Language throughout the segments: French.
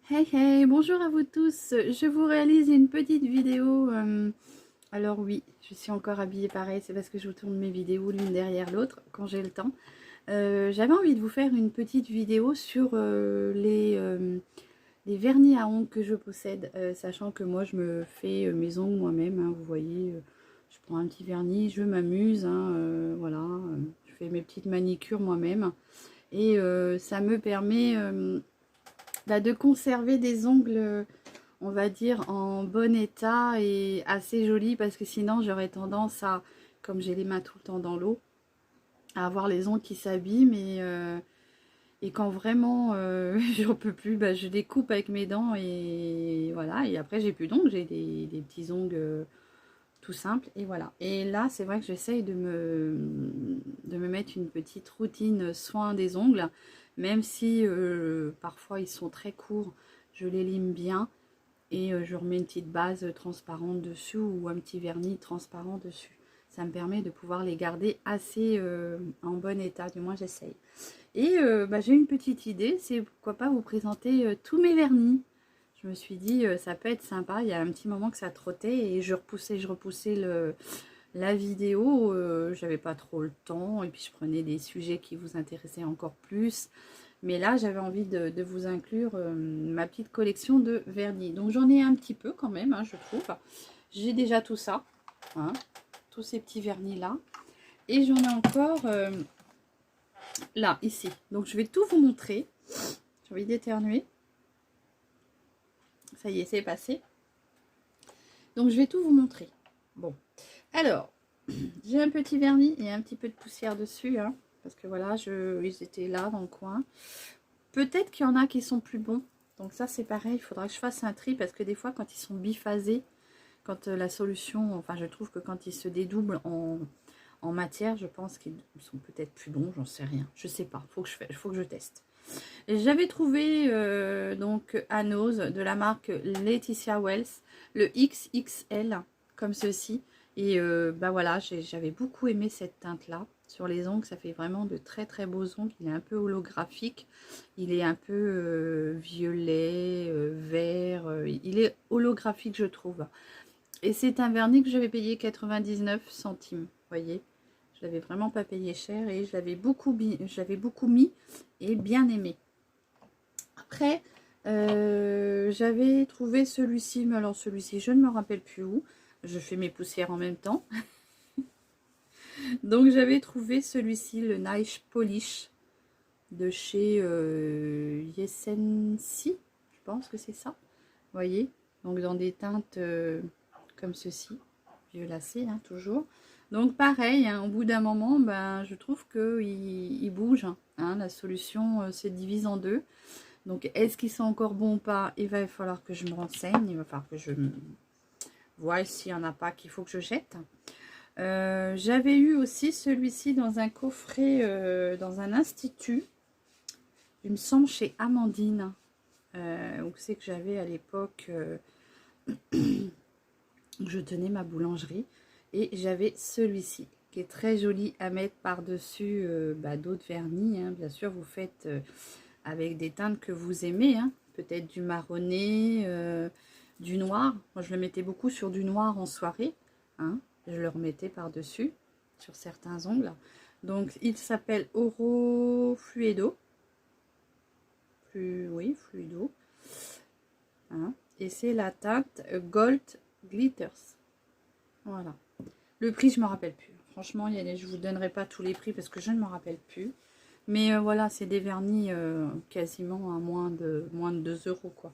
Hey hey, bonjour à vous tous. Je vous réalise une petite vidéo. Alors oui, je suis encore habillée pareil, c'est parce que je vous tourne mes vidéos l'une derrière l'autre quand j'ai le temps. J'avais envie de vous faire une petite vidéo sur les vernis à ongles que je possède, sachant que moi je me fais mes ongles moi-même, hein, vous voyez, je prends un petit vernis, je m'amuse, hein, voilà, je fais mes petites manicures moi-même et ça me permet de conserver des ongles, on va dire, en bon état et assez jolis, parce que sinon j'aurais tendance à, comme j'ai les mains tout le temps dans l'eau, à avoir les ongles qui s'abîment et quand vraiment j'en peux plus, bah, je les coupe avec mes dents et voilà, et après j'ai plus d'ongles, j'ai des petits ongles tout simples et voilà. Et là c'est vrai que j'essaye de me mettre une petite routine soin des ongles, même si parfois ils sont très courts, je les lime bien et je remets une petite base transparente dessus ou un petit vernis transparent dessus. Ça me permet de pouvoir les garder assez en bon état, du moins j'essaye. Et j'ai une petite idée, c'est pourquoi pas vous présenter tous mes vernis. Je me suis dit, ça peut être sympa, il y a un petit moment que ça trottait et je repoussais la vidéo, j'avais pas trop le temps et puis je prenais des sujets qui vous intéressaient encore plus. Mais là, j'avais envie de vous inclure ma petite collection de vernis. Donc, j'en ai un petit peu quand même, hein, je trouve. J'ai déjà tout ça, hein, tous ces petits vernis-là. Et j'en ai encore là, ici. Donc, je vais tout vous montrer. J'ai envie d'éternuer. Ça y est, c'est passé. Donc, je vais tout vous montrer. Bon, alors, j'ai un petit vernis et un petit peu de poussière dessus, hein, parce que voilà, ils étaient là dans le coin. Peut-être qu'il y en a qui sont plus bons. Donc ça c'est pareil, il faudra que je fasse un tri parce que des fois quand ils sont biphasés, quand la solution, enfin je trouve que quand ils se dédoublent en matière, je pense qu'ils sont peut-être plus bons, j'en sais rien. Je sais pas, faut que je teste. J'avais trouvé donc à Nose de la marque Laetitia Wells, le XXL comme ceci. Et voilà, j'avais beaucoup aimé cette teinte là. Sur les ongles, ça fait vraiment de très très beaux ongles. Il est un peu holographique, il est un peu violet, vert, il est holographique je trouve. Et c'est un vernis que j'avais payé 99 centimes, vous voyez. Je l'avais vraiment pas payé cher et je l'avais beaucoup mis et bien aimé. Après, j'avais trouvé celui-ci, mais alors celui-ci, je ne me rappelle plus où. Je fais mes poussières en même temps. Donc, j'avais trouvé celui-ci, le Nice Polish, de chez Yesensi. Je pense que c'est ça. Vous voyez? Donc, dans des teintes comme ceci. Violacé, hein, toujours. Donc, pareil, hein, au bout d'un moment, ben, je trouve qu'il bouge. Hein, la solution se divise en deux. Donc, est-ce qu'ils sont encore bons ou pas? Il va falloir que je me renseigne. Il va falloir que je vois s'il n'y en a pas qu'il faut que je jette. J'avais eu aussi celui-ci dans un coffret, dans un institut. Il me semble chez Amandine. Où c'est que j'avais à l'époque... je tenais ma boulangerie. Et j'avais celui-ci, qui est très joli à mettre par-dessus d'autres vernis. Hein. Bien sûr, vous faites... avec des teintes que vous aimez, hein. Peut-être du marronné, du noir. Moi, je le mettais beaucoup sur du noir en soirée. Hein. Je le remettais par-dessus, sur certains ongles. Donc, il s'appelle Oro Fluido. Oui, Fluido. Hein. Et c'est la teinte Gold Glitters. Voilà. Le prix, je ne me rappelle plus. Franchement, je ne vous donnerai pas tous les prix parce que je ne me rappelle plus. Mais voilà, c'est des vernis quasiment à moins de 2 euros, quoi.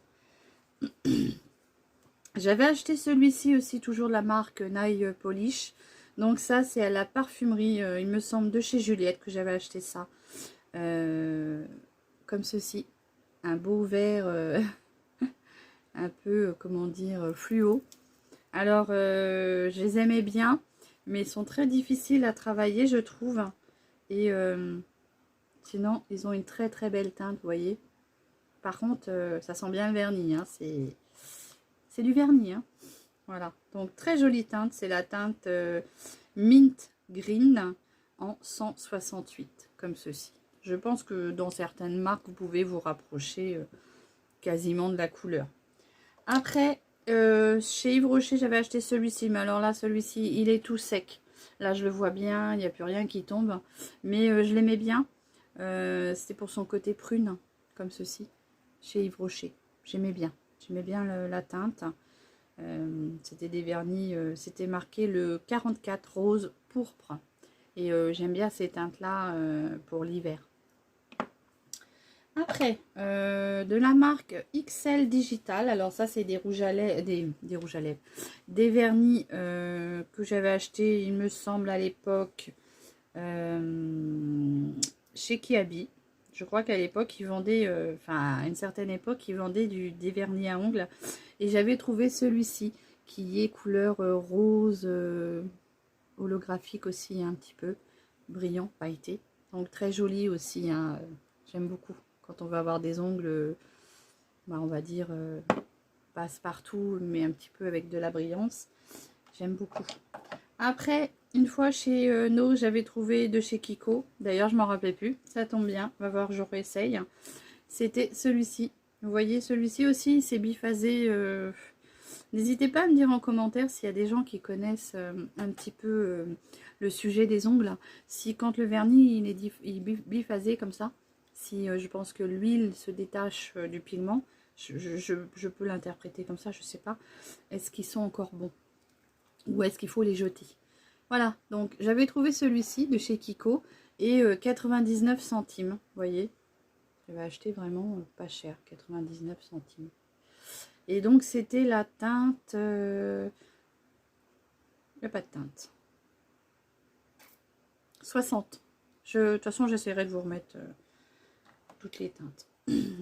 J'avais acheté celui-ci aussi, toujours de la marque Nail Polish. Donc ça, c'est à la parfumerie, il me semble, de chez Juliette que j'avais acheté ça. Comme ceci. Un beau vert, un peu, comment dire, fluo. Alors, je les aimais bien, mais ils sont très difficiles à travailler, je trouve. Et... sinon, ils ont une très très belle teinte, vous voyez. Par contre, ça sent bien le vernis, hein. C'est du vernis, hein. Voilà. Donc, très jolie teinte. C'est la teinte Mint Green en 168, comme ceci. Je pense que dans certaines marques, vous pouvez vous rapprocher quasiment de la couleur. Après, chez Yves Rocher, j'avais acheté celui-ci. Mais alors là, celui-ci, il est tout sec. Là, je le vois bien, il n'y a plus rien qui tombe. Mais je l'aimais bien. C'était pour son côté prune, comme ceci, chez Yves Rocher. J'aimais bien. J'aimais bien la teinte. C'était des vernis, c'était marqué le 44 rose pourpre. Et j'aime bien ces teintes-là pour l'hiver. Après, de la marque XL Digital. Alors ça, c'est des rouges à lèvres, des rouges à lèvres, des vernis que j'avais acheté, il me semble, à l'époque chez Kiabi. Je crois qu'à l'époque, ils vendaient, enfin, à une certaine époque, ils vendaient des vernis à ongles. Et j'avais trouvé celui-ci, qui est couleur rose, holographique aussi, un petit peu brillant, pailleté. Donc très joli aussi, hein, j'aime beaucoup. Quand on va avoir des ongles, bah, on va dire, passe-partout, mais un petit peu avec de la brillance. J'aime beaucoup. Après, une fois chez No, j'avais trouvé de chez Kiko. D'ailleurs, je m'en rappelais plus. Ça tombe bien. On va voir, je réessaye. C'était celui-ci. Vous voyez, celui-ci aussi, c'est biphasé. N'hésitez pas à me dire en commentaire s'il y a des gens qui connaissent un petit peu le sujet des ongles. Si quand le vernis il est biphasé comme ça, si je pense que l'huile se détache du pigment, je peux l'interpréter comme ça, je sais pas. Est-ce qu'ils sont encore bons? Ou est-ce qu'il faut les jeter? Voilà, donc j'avais trouvé celui-ci de chez Kiko et 99 centimes, vous voyez. J'avais acheté vraiment pas cher, 99 centimes. Et donc c'était la teinte... il n'y a pas de teinte. 60. De toute façon, j'essaierai de vous remettre toutes les teintes.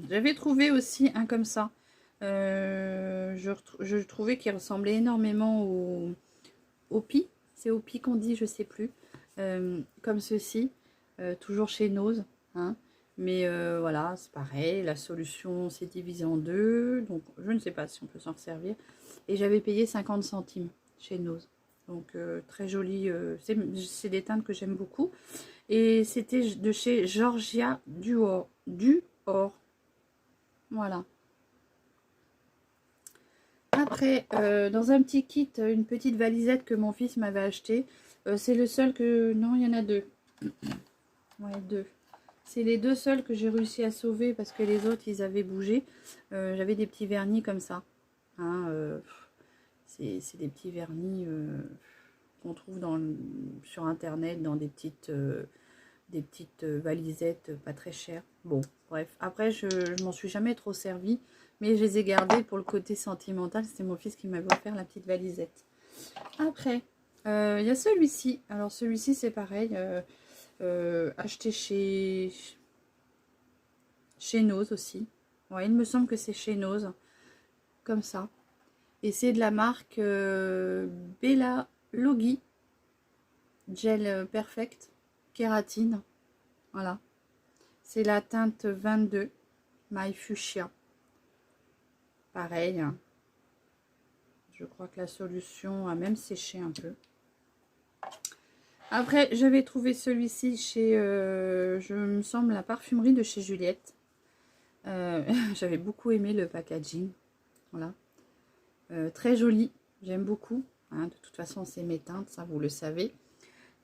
J'avais trouvé aussi un comme ça. Je trouvais qu'il ressemblait énormément au Pi. C'est au Pi qu'on dit, je sais plus. Comme ceci. Toujours chez Nose. Hein. Mais voilà, c'est pareil. La solution s'est divisée en deux. Donc, je ne sais pas si on peut s'en servir. Et j'avais payé 50 centimes chez Nose. Donc, très joli. C'est des teintes que j'aime beaucoup. Et c'était de chez Georgia Duor. Voilà. Après, dans un petit kit, une petite valisette que mon fils m'avait acheté. C'est le seul que... Non, il y en a deux. Ouais, deux. C'est les deux seuls que j'ai réussi à sauver parce que les autres, ils avaient bougé. J'avais des petits vernis comme ça. Hein, c'est des petits vernis qu'on trouve sur Internet dans des petites valisettes pas très chères. Bon, bref. Après, je m'en suis jamais trop servi. Mais je les ai gardés pour le côté sentimental. C'était mon fils qui m'avait offert la petite valisette. Après, il y a celui-ci. Alors, celui-ci, c'est pareil. Acheté chez Nose aussi. Ouais, il me semble que c'est chez Nose. Comme ça. Et c'est de la marque Bella Logi. Gel Perfect. Kératine. Voilà. C'est la teinte 22. My Fuchsia. Pareil. Je crois que la solution a même séché un peu. Après, j'avais trouvé celui-ci chez, je me semble, la parfumerie de chez Juliette. J'avais beaucoup aimé le packaging. Voilà. Très joli. J'aime beaucoup. Hein, de toute façon, c'est mes teintes, ça vous le savez.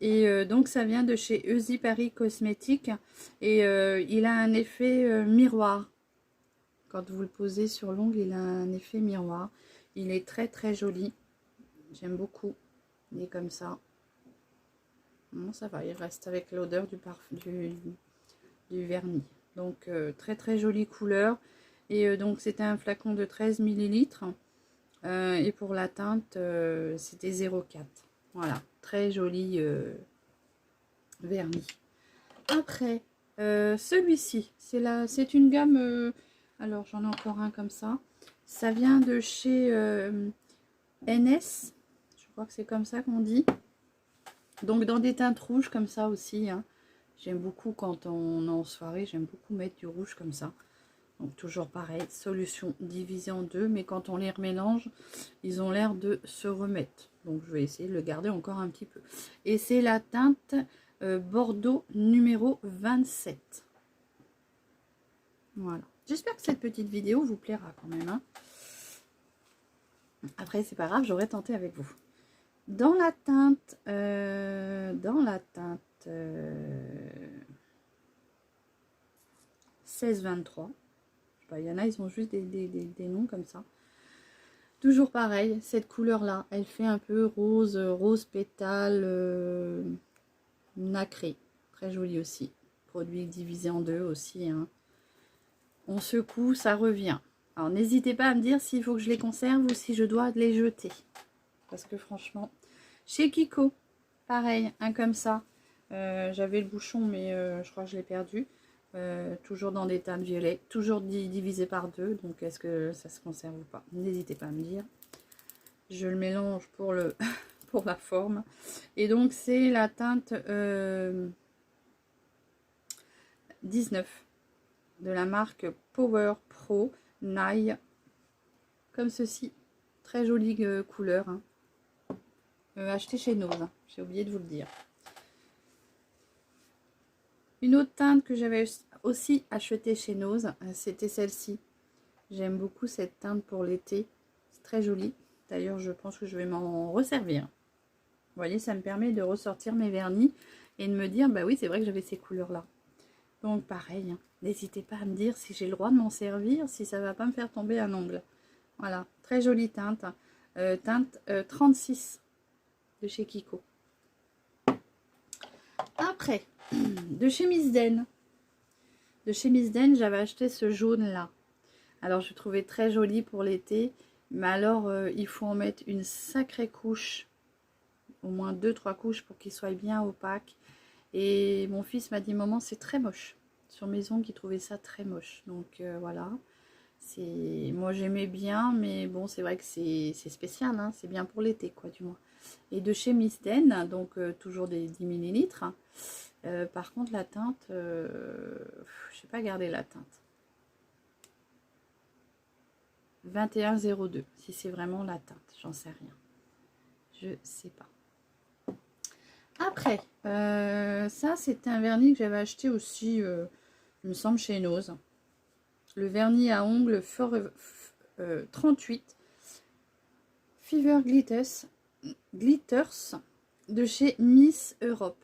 Et donc, ça vient de chez Easy Paris Cosmétiques. Et il a un effet miroir. Quand vous le posez sur l'ongle, il a un effet miroir. Il est très très joli. J'aime beaucoup. Il est comme ça. Non, ça va, il reste avec l'odeur du vernis. Donc très très jolie couleur. Et donc c'était un flacon de 13 millilitres. Et pour la teinte, c'était 0,4. Voilà, très joli vernis. Après, celui-ci, c'est une gamme... alors j'en ai encore un comme ça. Ça vient de chez NS. Je crois que c'est comme ça qu'on dit. Donc dans des teintes rouges comme ça aussi. Hein. J'aime beaucoup quand on est en soirée. J'aime beaucoup mettre du rouge comme ça. Donc toujours pareil. Solution divisée en deux. Mais quand on les remélange, ils ont l'air de se remettre. Donc je vais essayer de le garder encore un petit peu. Et c'est la teinte Bordeaux numéro 27. Voilà. J'espère que cette petite vidéo vous plaira quand même. Hein. Après, c'est pas grave, j'aurais tenté avec vous. Dans la teinte 16-23, il y en a, ils ont juste des noms comme ça. Toujours pareil, cette couleur-là, elle fait un peu rose pétale nacré. Très joli aussi. Produit divisé en deux aussi. Hein. On secoue, ça revient. Alors n'hésitez pas à me dire s'il faut que je les conserve ou si je dois les jeter. Parce que franchement, chez Kiko, pareil, un comme ça. J'avais le bouchon, mais je crois que je l'ai perdu. Toujours dans des teintes violettes, toujours divisé par deux. Donc est-ce que ça se conserve ou pas? N'hésitez pas à me dire. Je le mélange pour le pour la forme. Et donc c'est la teinte 19 de la marque Power Pro Nail. Comme ceci. Très jolie couleur. Hein. Acheté chez Nose. Hein. J'ai oublié de vous le dire. Une autre teinte que j'avais aussi achetée chez Nose, c'était celle-ci. J'aime beaucoup cette teinte pour l'été. C'est très joli. D'ailleurs, je pense que je vais m'en resservir. Vous voyez, ça me permet de ressortir mes vernis et de me dire, bah oui, c'est vrai que j'avais ces couleurs-là. Donc, pareil, hein, n'hésitez pas à me dire si j'ai le droit de m'en servir, si ça ne va pas me faire tomber un ongle. Voilà, très jolie teinte. Teinte 36 de chez Kiko. Après, de chez Miss Den. De chez Miss Den, j'avais acheté ce jaune-là. Alors, je trouvais très joli pour l'été. Mais alors, il faut en mettre une sacrée couche. Au moins 2-3 couches pour qu'il soit bien opaque. Et mon fils m'a dit, maman, c'est très moche. Sur mes ongles, il trouvait ça très moche. Donc, voilà. Moi, j'aimais bien, mais bon, c'est vrai que c'est spécial. Hein, c'est bien pour l'été, quoi, du moins. Et de chez Miss Den, donc toujours des 10 millilitres. Par contre, la teinte, je n'ai pas gardé la teinte. 21,02, si c'est vraiment la teinte, j'en sais rien. Je sais pas. Après, ça c'était un vernis que j'avais acheté aussi, il me semble, chez Nose. Le vernis à ongles 38 Fever Glitters de chez Miss Europe.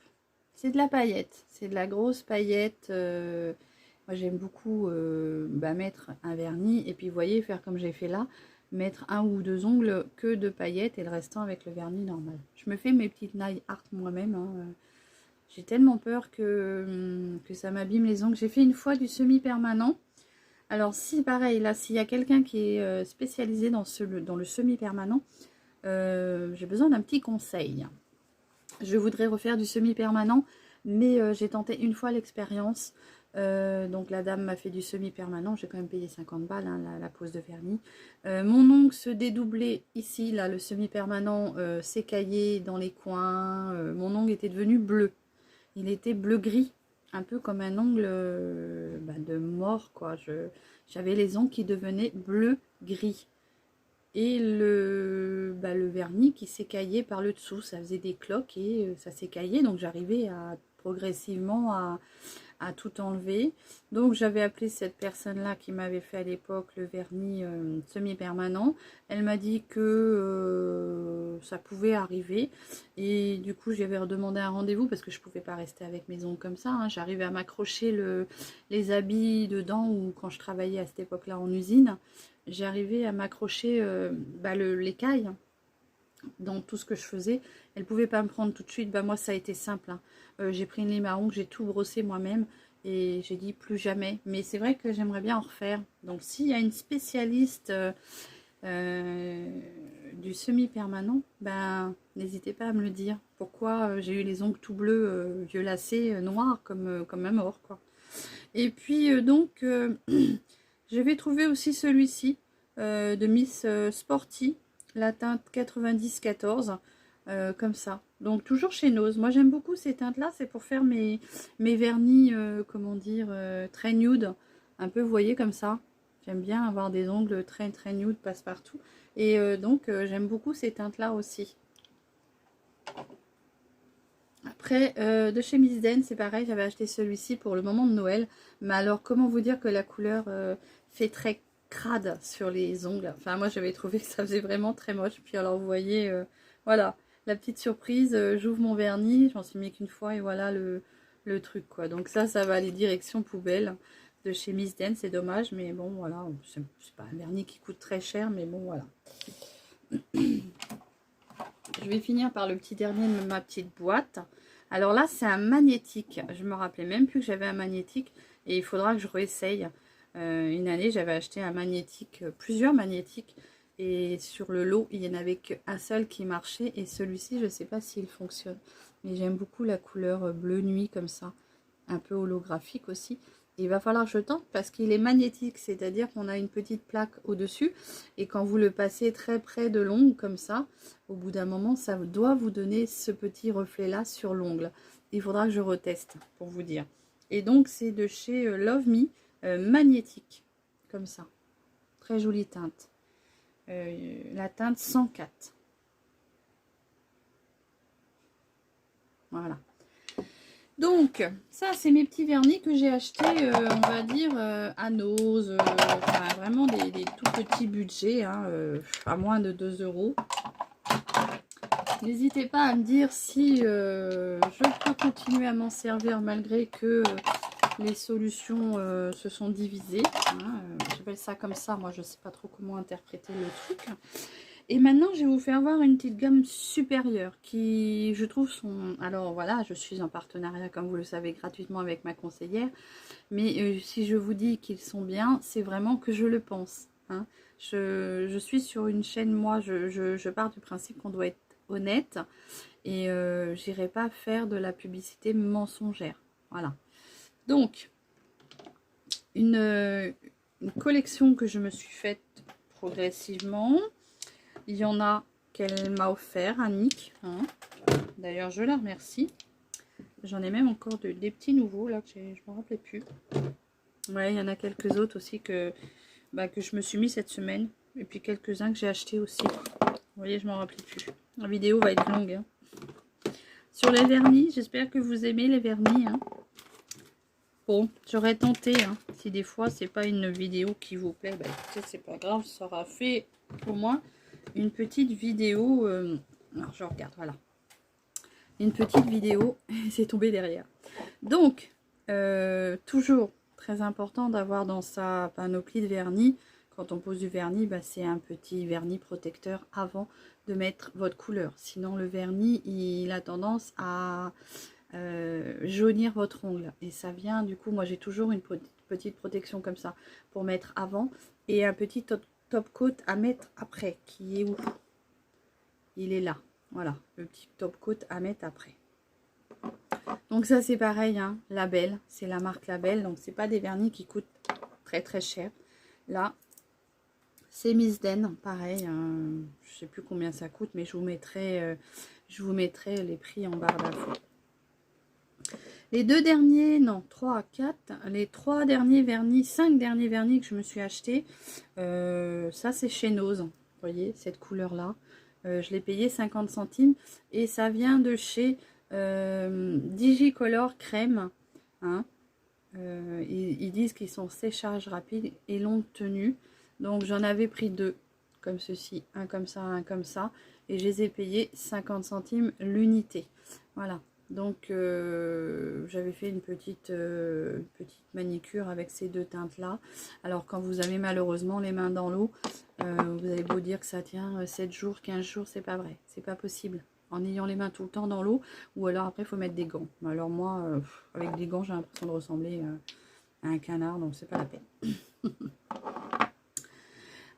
C'est de la paillette, c'est de la grosse paillette. Moi j'aime beaucoup mettre un vernis et puis vous voyez, faire comme j'ai fait là, mettre un ou deux ongles que de paillettes et le restant avec le vernis normal. Je me fais mes petites nails art moi-même. Hein. J'ai tellement peur que ça m'abîme les ongles. J'ai fait une fois du semi-permanent. Alors si pareil, là, s'il y a quelqu'un qui est spécialisé dans le semi-permanent, j'ai besoin d'un petit conseil. Je voudrais refaire du semi-permanent, mais j'ai tenté une fois l'expérience. Donc la dame m'a fait du semi-permanent, j'ai quand même payé 50 balles hein, la pose de vernis. Mon ongle se dédoublait ici, là le semi-permanent s'écaillait dans les coins. Mon ongle était devenu bleu, il était bleu-gris, un peu comme un ongle de mort quoi. J'avais les ongles qui devenaient bleu-gris. Et le vernis qui s'écaillait par le dessous, ça faisait des cloques et ça s'écaillait, donc j'arrivais progressivement à tout enlever. Donc j'avais appelé cette personne-là qui m'avait fait à l'époque le vernis semi-permanent. Elle m'a dit que ça pouvait arriver et du coup j'avais redemandé un rendez-vous parce que je pouvais pas rester avec mes ongles comme ça. Hein. J'arrivais à m'accrocher les habits dedans ou quand je travaillais à cette époque-là en usine. J'arrivais à m'accrocher l'écaille dans tout ce que je faisais. Elle pouvait pas me prendre tout de suite. Moi, ça a été simple. Hein. J'ai pris une lime à ongles, j'ai tout brossé moi-même et j'ai dit plus jamais. Mais c'est vrai que j'aimerais bien en refaire. Donc, s'il y a une spécialiste du semi-permanent, n'hésitez pas à me le dire. Pourquoi j'ai eu les ongles tout bleus, violacés, noirs comme un mort, quoi. Et puis, donc... je vais trouver aussi celui-ci de Miss Sporty, la teinte 90-14, comme ça. Donc toujours chez Nose. Moi j'aime beaucoup ces teintes-là, c'est pour faire mes vernis, comment dire, très nude. Un peu, vous voyez, comme ça. J'aime bien avoir des ongles très très nude, passe-partout. Et donc j'aime beaucoup ces teintes-là aussi. Après, de chez Miss Den, c'est pareil, j'avais acheté celui-ci pour le moment de Noël. Mais alors, comment vous dire que la couleur fait très crade sur les ongles. Enfin, moi, j'avais trouvé que ça faisait vraiment très moche. Puis alors, vous voyez, voilà, la petite surprise, j'ouvre mon vernis, j'en suis mis qu'une fois et voilà le truc, quoi. Donc ça va aller direction poubelle de chez Miss Den, c'est dommage. Mais bon, voilà, c'est pas un vernis qui coûte très cher, mais bon, voilà. Je vais finir par le petit dernier de ma petite boîte. Alors là, c'est un magnétique. Je me rappelais même plus que j'avais un magnétique. Et il faudra que je réessaye. Une année, j'avais acheté un magnétique, plusieurs magnétiques. Et sur le lot, il n'y en avait qu'un seul qui marchait. Et celui-ci, je ne sais pas s'il fonctionne. Mais j'aime beaucoup la couleur bleu nuit comme ça. Un peu holographique aussi. Il va falloir que je tente parce qu'il est magnétique, c'est-à-dire qu'on a une petite plaque au-dessus et quand vous le passez très près de l'ongle comme ça, au bout d'un moment, ça doit vous donner ce petit reflet-là sur l'ongle. Il faudra que je reteste pour vous dire. Et donc, c'est de chez Love Me, magnétique, comme ça. Très jolie teinte. La teinte 104. Voilà. Donc, ça, c'est mes petits vernis que j'ai achetés, on va dire, à Nose. Enfin, vraiment des tout petits budgets, hein, à moins de 2 €. N'hésitez pas à me dire si je peux continuer à m'en servir malgré que les solutions se sont divisées. Hein, j'appelle ça comme ça, moi je ne sais pas trop comment interpréter le truc. Et maintenant, je vais vous faire voir une petite gamme supérieure qui, je trouve, sont... Alors voilà, je suis en partenariat, comme vous le savez, gratuitement avec ma conseillère. Mais si je vous dis qu'ils sont bien, c'est vraiment que je le pense. Hein. Je suis sur une chaîne, moi, je pars du principe qu'on doit être honnête. Et j'irai pas faire de la publicité mensongère. Voilà. Donc, une collection que je me suis faite progressivement. Il y en a qu'elle m'a offert, Annick. Hein. D'ailleurs, je la remercie. J'en ai même encore des petits nouveaux, là, que je ne me rappelais plus. Ouais, il y en a quelques autres aussi que je me suis mis cette semaine. Et puis quelques-uns que j'ai achetés aussi. Vous voyez, je ne m'en rappelais plus. La vidéo va être longue. Hein. Sur les vernis, j'espère que vous aimez les vernis. Hein. Bon, j'aurais tenté. Hein. Si des fois, c'est pas une vidéo qui vous plaît, bah, écoutez, c'est pas grave. Ça aura fait au moins une petite vidéo. Alors, je regarde, voilà. Une petite vidéo, c'est tombé derrière. Donc, toujours très important d'avoir dans sa panoplie de vernis, quand on pose du vernis, bah, c'est un petit vernis protecteur avant de mettre votre couleur. Sinon, le vernis, il a tendance à jaunir votre ongle. Et ça vient, du coup, moi j'ai toujours une petite protection comme ça pour mettre avant et un petit top coat à mettre après, qui est où? Il est là. Voilà, le petit top coat à mettre après. Donc ça c'est pareil, hein, Label, c'est la marque Label, donc c'est pas des vernis qui coûtent très très cher. Là, c'est Miss Den, pareil, je sais plus combien ça coûte, mais je vous mettrai les prix en barre d'infos. Les deux derniers, non, 3, 4, les 3 derniers vernis, 5 derniers vernis que je me suis acheté, ça c'est chez Nose, vous voyez, cette couleur-là. Je l'ai payé 50 centimes et ça vient de chez Digicolor Crème. Hein. Ils disent qu'ils sont séchage rapide et longue tenue. Donc j'en avais pris 2 comme ceci, un comme ça, et je les ai payés 50 centimes l'unité. Voilà. Donc j'avais fait une petite manicure avec ces deux teintes là. Alors quand vous avez malheureusement les mains dans l'eau, vous avez beau dire que ça tient 7 jours, 15 jours, c'est pas vrai, c'est pas possible. En ayant les mains tout le temps dans l'eau, ou alors après il faut mettre des gants. Alors moi, avec des gants, j'ai l'impression de ressembler à un canard, donc c'est pas la peine.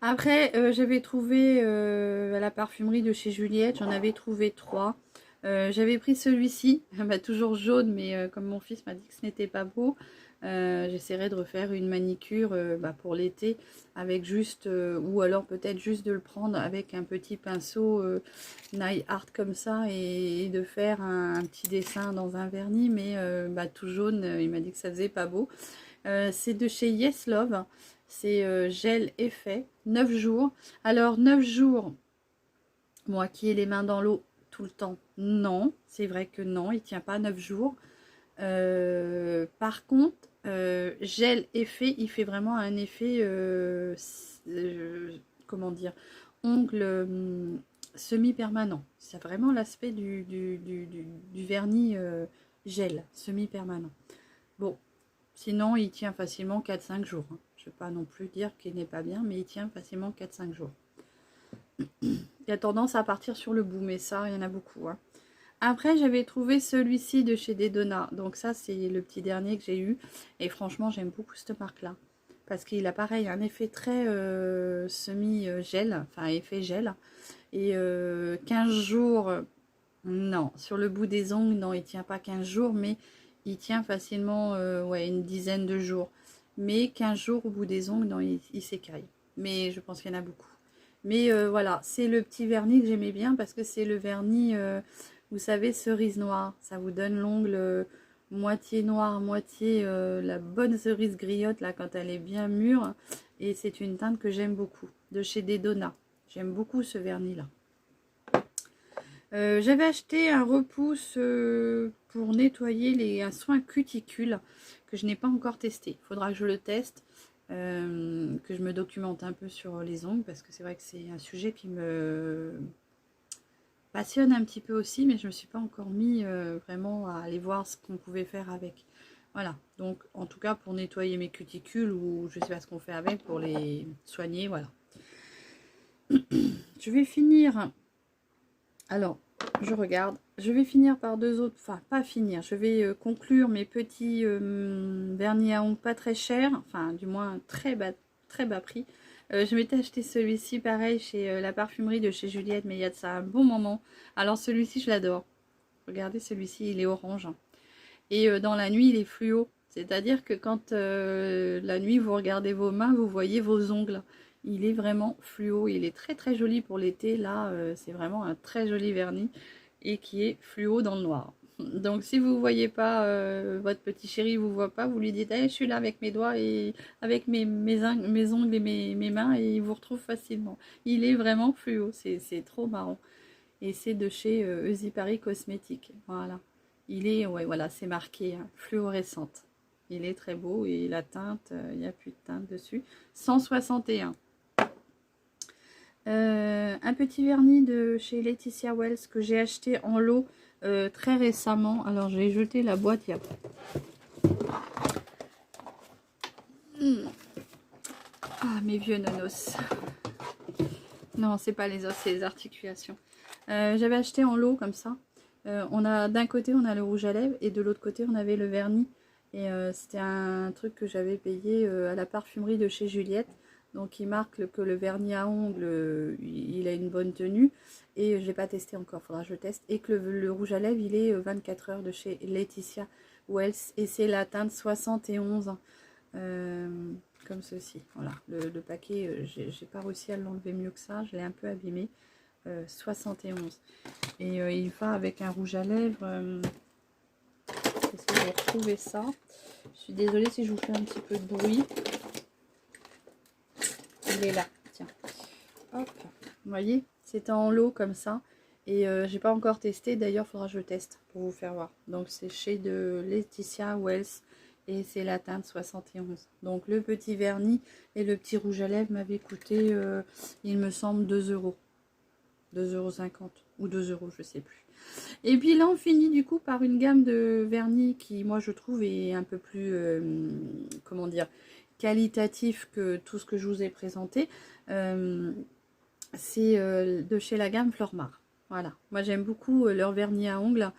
Après, j'avais trouvé à la parfumerie de chez Juliette, j'en avais trouvé 3. J'avais pris celui-ci, toujours jaune, mais comme mon fils m'a dit que ce n'était pas beau, j'essaierai de refaire une manicure pour l'été, avec juste, ou alors peut-être juste de le prendre avec un petit pinceau nail art comme ça, et de faire un petit dessin dans un vernis, mais tout jaune, il m'a dit que ça faisait pas beau. C'est de chez Yes Love, c'est gel effet, 9 jours. Alors 9 jours, moi qui ai les mains dans l'eau tout le temps. Non, c'est vrai que non, il tient pas 9 jours. Par contre, gel effet, il fait vraiment un effet, comment dire, ongle semi-permanent. C'est vraiment l'aspect du vernis gel semi-permanent. Bon, sinon il tient facilement 4-5 jours. Hein. Je ne vais pas non plus dire qu'il n'est pas bien, mais il tient facilement 4-5 jours. Il a tendance à partir sur le bout, mais ça, il y en a beaucoup. Hein. Après, j'avais trouvé celui-ci de chez Dedona. Donc ça, c'est le petit dernier que j'ai eu. Et franchement, j'aime beaucoup cette marque-là. Parce qu'il a pareil, un effet très semi-gel. Enfin, effet gel. Et 15 jours, non. Sur le bout des ongles, non, il tient pas 15 jours. Mais il tient facilement ouais, une dizaine de jours. Mais 15 jours au bout des ongles, non, il s'écaille. Mais je pense qu'il y en a beaucoup. Mais voilà, c'est le petit vernis que j'aimais bien. Parce que c'est le vernis... vous savez, cerise noire, ça vous donne l'ongle moitié noir, moitié la bonne cerise griotte, là, quand elle est bien mûre. Et c'est une teinte que j'aime beaucoup, de chez Dedona. J'aime beaucoup ce vernis-là. J'avais acheté un repousse pour nettoyer un soin cuticule que je n'ai pas encore testé. Il faudra que je le teste, que je me documente un peu sur les ongles, parce que c'est vrai que c'est un sujet qui me... passionne un petit peu aussi, mais je me suis pas encore mis vraiment à aller voir ce qu'on pouvait faire avec. Voilà, donc en tout cas pour nettoyer mes cuticules, ou je sais pas ce qu'on fait avec pour les soigner, voilà. Je vais finir, alors je regarde, je vais finir par deux autres, enfin pas finir, je vais conclure mes petits vernis à ongles pas très chers, enfin du moins très bas prix. Je m'étais acheté celui-ci pareil chez la parfumerie de chez Juliette, mais il y a de ça un bon moment. Alors celui-ci je l'adore. Regardez, celui-ci il est orange. Et dans la nuit il est fluo. C'est-à-dire que quand la nuit vous regardez vos mains, vous voyez vos ongles. Il est vraiment fluo. Il est très très joli pour l'été. Là c'est vraiment un très joli vernis. Et qui est fluo dans le noir. Donc si vous ne voyez pas, votre petit chéri vous voit pas, vous lui dites hey, je suis là avec mes doigts et avec mes ongles et mes mains, et il vous retrouve facilement. Il est vraiment fluo, c'est trop marrant. Et c'est de chez Easy Paris Cosmétiques. Voilà. Il est, ouais voilà, c'est marqué hein, fluorescente. Il est très beau et la teinte, il n'y a plus de teinte dessus. 161. Un petit vernis de chez Laetitia Wells que j'ai acheté en lot très récemment. Alors j'ai jeté la boîte il y a... Ah mes vieux nonos. Non c'est pas les os, c'est les articulations. J'avais acheté en lot comme ça. On a d'un côté on a le rouge à lèvres et de l'autre côté on avait le vernis. Et c'était un truc que j'avais payé à la parfumerie de chez Juliette. Donc il marque que le vernis à ongles, il a une bonne tenue. Et je l'ai pas testé encore, faudra que je teste. Et que le rouge à lèvres, il est 24 heures de chez Laetitia Wells. Et c'est la teinte 71. Comme ceci. Voilà, le paquet, j'ai pas réussi à l'enlever mieux que ça. Je l'ai un peu abîmé. 71. Et il va avec un rouge à lèvres. Est-ce que je vais retrouver ça? Je suis désolée si je vous fais un petit peu de bruit. Il est là, tiens. Hop, vous voyez, c'est en lot comme ça. Et j'ai pas encore testé, d'ailleurs il faudra que je teste pour vous faire voir. Donc c'est chez de Laetitia Wells et c'est la teinte 71. Donc le petit vernis et le petit rouge à lèvres m'avaient coûté, il me semble, 2 euros. 2,50 € ou 2 euros, je sais plus. Et puis là on finit du coup par une gamme de vernis qui moi je trouve est un peu plus, comment dire, qualitatif que tout ce que je vous ai présenté. C'est de chez la gamme Flormar. Voilà, moi j'aime beaucoup leurs vernis à ongles,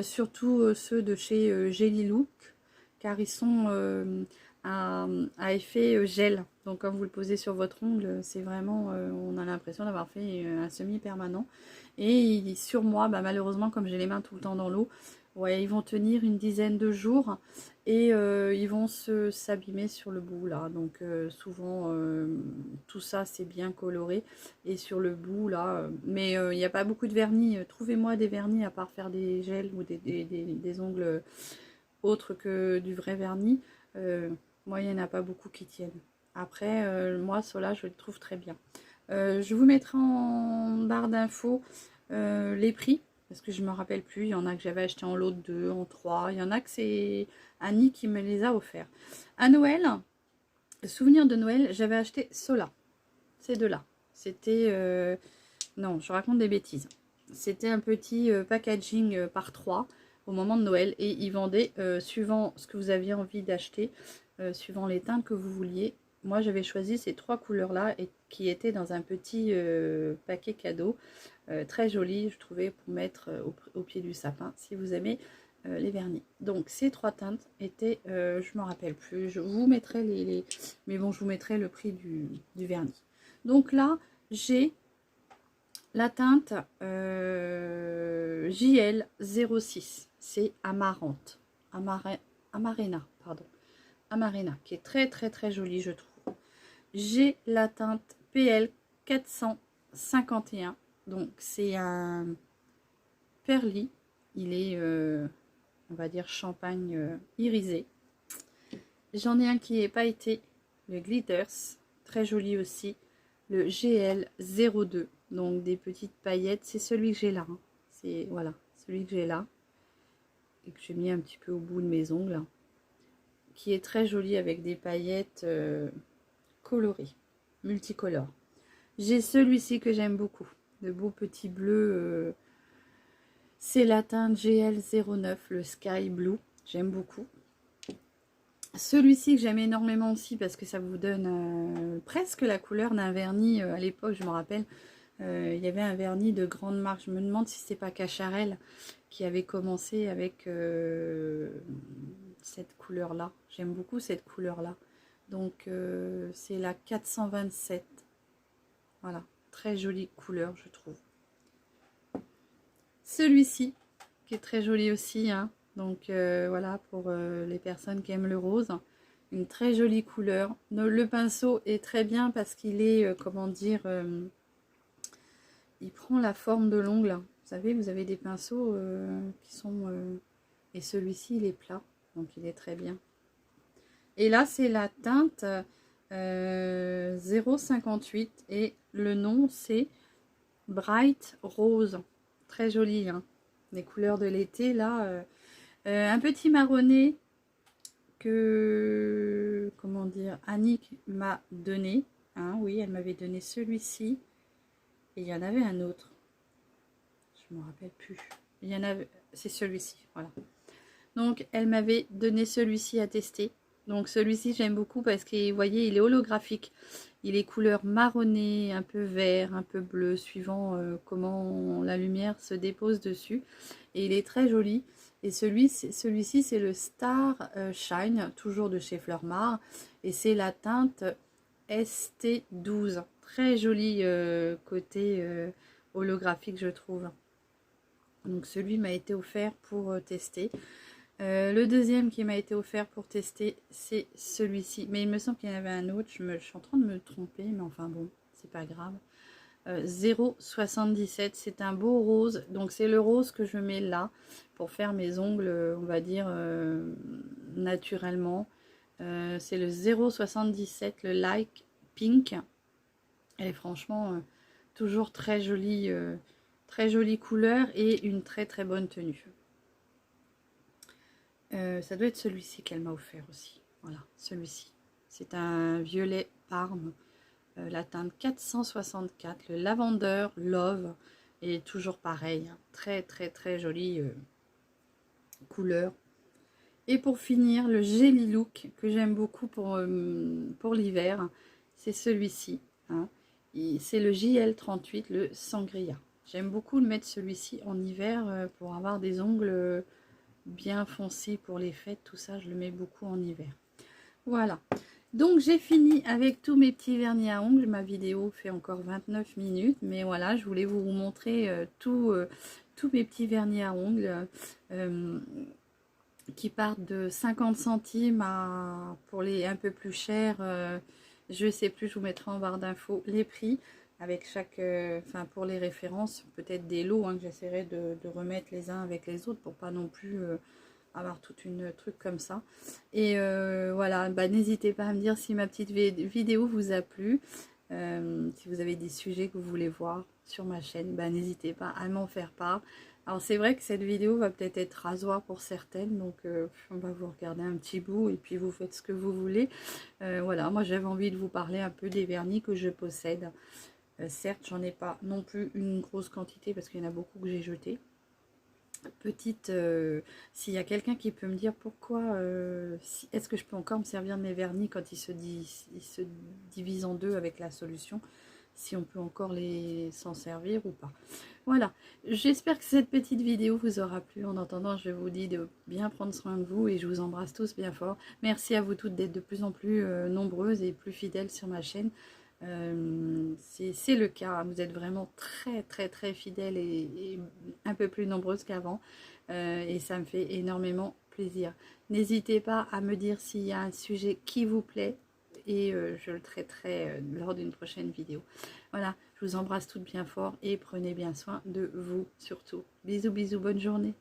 surtout ceux de chez Jelly Look, car ils sont à effet gel. Donc quand vous le posez sur votre ongle, c'est vraiment, on a l'impression d'avoir fait un semi-permanent. Et sur moi, bah, malheureusement, comme j'ai les mains tout le temps dans l'eau, ouais, ils vont tenir une dizaine de jours et ils vont s'abîmer sur le bout là. Donc souvent tout ça c'est bien coloré et sur le bout là. Mais il n'y a pas beaucoup de vernis. Trouvez-moi des vernis à part faire des gels ou des ongles autres que du vrai vernis. Moi il n'y en a pas beaucoup qui tiennent. Après moi ceux-là je les trouve très bien. Je vous mettrai en barre d'infos les prix. parce que je me rappelle plus. Il y en a que j'avais acheté en lot de 2, en 3. Il y en a que c'est Annie qui me les a offerts. À Noël, souvenir de Noël, j'avais acheté ceux-là. Ces deux-là. C'était... non, je raconte des bêtises. C'était un petit packaging par 3 au moment de Noël. Et ils vendaient, suivant ce que vous aviez envie d'acheter, suivant les teintes que vous vouliez. Moi, j'avais choisi ces 3 couleurs-là et qui étaient dans un petit paquet cadeau. Très joli, je trouvais, pour mettre au pied du sapin, si vous aimez les vernis. Donc, ces 3 teintes étaient, je ne me rappelle plus, je vous mettrai mais bon, je vous mettrai le prix du vernis. Donc là, j'ai la teinte JL 06, c'est Amarante, Amarena, pardon, Amarena, qui est très très très jolie, je trouve. J'ai la teinte PL 451, donc c'est un perlis, il est, on va dire, champagne irisé. J'en ai un qui est pailleté, le Glitters, très joli aussi, le GL 02, donc des petites paillettes, c'est celui que j'ai là, hein. C'est, voilà, celui que j'ai là, et que j'ai mis un petit peu au bout de mes ongles, hein, qui est très joli avec des paillettes colorées, multicolores. J'ai celui-ci que j'aime beaucoup, de beaux petits bleus, c'est la teinte GL 09, le Sky Blue, j'aime beaucoup. Celui-ci que j'aime énormément aussi parce que ça vous donne presque la couleur d'un vernis. À l'époque, je me rappelle, il y avait un vernis de grande marque. Je me demande si c'est pas Cacharel qui avait commencé avec cette couleur-là. J'aime beaucoup cette couleur-là. Donc, c'est la 427. Voilà, très jolie couleur, je trouve. Celui-ci, qui est très joli aussi, hein. Donc voilà, pour les personnes qui aiment le rose, une très jolie couleur. Le pinceau est très bien parce qu'il est, comment dire, il prend la forme de l'ongle. Vous savez, vous avez des pinceaux qui sont... et celui-ci, il est plat, donc il est très bien. Et là, c'est la teinte 058 et le nom, c'est Bright Rose. Très joli, hein. Les couleurs de l'été, là... un petit marronné que, comment dire, Annick m'a donné. Hein, oui, elle m'avait donné celui-ci. Et il y en avait un autre. Je ne me rappelle plus. Il y en avait, c'est celui-ci, voilà. Donc, elle m'avait donné celui-ci à tester. Donc, celui-ci, j'aime beaucoup parce que, vous voyez, il est holographique. Il est couleur marronné, un peu vert, un peu bleu, suivant comment la lumière se dépose dessus. Et il est très joli. Et celui-ci, c'est le Star Shine, toujours de chez Fleur Mar. Et c'est la teinte ST12. Très joli côté holographique, je trouve. Donc celui m'a été offert pour tester. Le deuxième qui m'a été offert pour tester, c'est celui-ci. Mais il me semble qu'il y en avait un autre. Je suis en train de me tromper, mais enfin bon, c'est pas grave. 0,77, c'est un beau rose. Donc c'est le rose que je mets là pour faire mes ongles, on va dire, naturellement. C'est le 0,77, le Like Pink. Et franchement, toujours très jolie couleur et une très très bonne tenue. Ça doit être celui-ci qu'elle m'a offert aussi. Voilà, celui-ci. C'est un violet Parme. La teinte 464. Le Lavender Love. Et toujours pareil. Hein, très très très jolie couleur. Et pour finir, le Jelly Look que j'aime beaucoup pour l'hiver. C'est celui-ci. Hein. C'est le JL38, le Sangria. J'aime beaucoup le mettre celui-ci en hiver pour avoir des ongles... bien foncé pour les fêtes, tout ça je le mets beaucoup en hiver. Voilà, donc j'ai fini avec tous mes petits vernis à ongles. Ma vidéo fait encore 29 minutes, mais voilà, je voulais vous montrer tous mes petits vernis à ongles qui partent de 50 centimes à, pour les un peu plus chers, je sais plus, je vous mettrai en barre d'infos les prix avec chaque, enfin pour les références, peut-être des lots hein, que j'essaierai de remettre les uns avec les autres pour pas non plus avoir toute une truc comme ça. Et voilà, bah, n'hésitez pas à me dire si ma petite vidéo vous a plu, si vous avez des sujets que vous voulez voir sur ma chaîne, bah, n'hésitez pas à m'en faire part. Alors c'est vrai que cette vidéo va peut-être être rasoir pour certaines, donc on va vous regarder un petit bout et puis vous faites ce que vous voulez. Voilà, moi j'avais envie de vous parler un peu des vernis que je possède. Certes, j'en ai pas non plus une grosse quantité parce qu'il y en a beaucoup que j'ai jeté. Petite, s'il y a quelqu'un qui peut me dire pourquoi, est-ce que je peux encore me servir de mes vernis quand ils se divisent en deux avec la solution, si on peut encore s'en servir ou pas. Voilà, j'espère que cette petite vidéo vous aura plu. En attendant, je vous dis de bien prendre soin de vous et je vous embrasse tous bien fort. Merci à vous toutes d'être de plus en plus nombreuses et plus fidèles sur ma chaîne. C'est le cas, vous êtes vraiment très très très fidèles et un peu plus nombreuses qu'avant et ça me fait énormément plaisir. N'hésitez pas à me dire s'il y a un sujet qui vous plaît et je le traiterai lors d'une prochaine vidéo. Voilà, je vous embrasse toutes bien fort et prenez bien soin de vous surtout. Bisous bisous, bonne journée.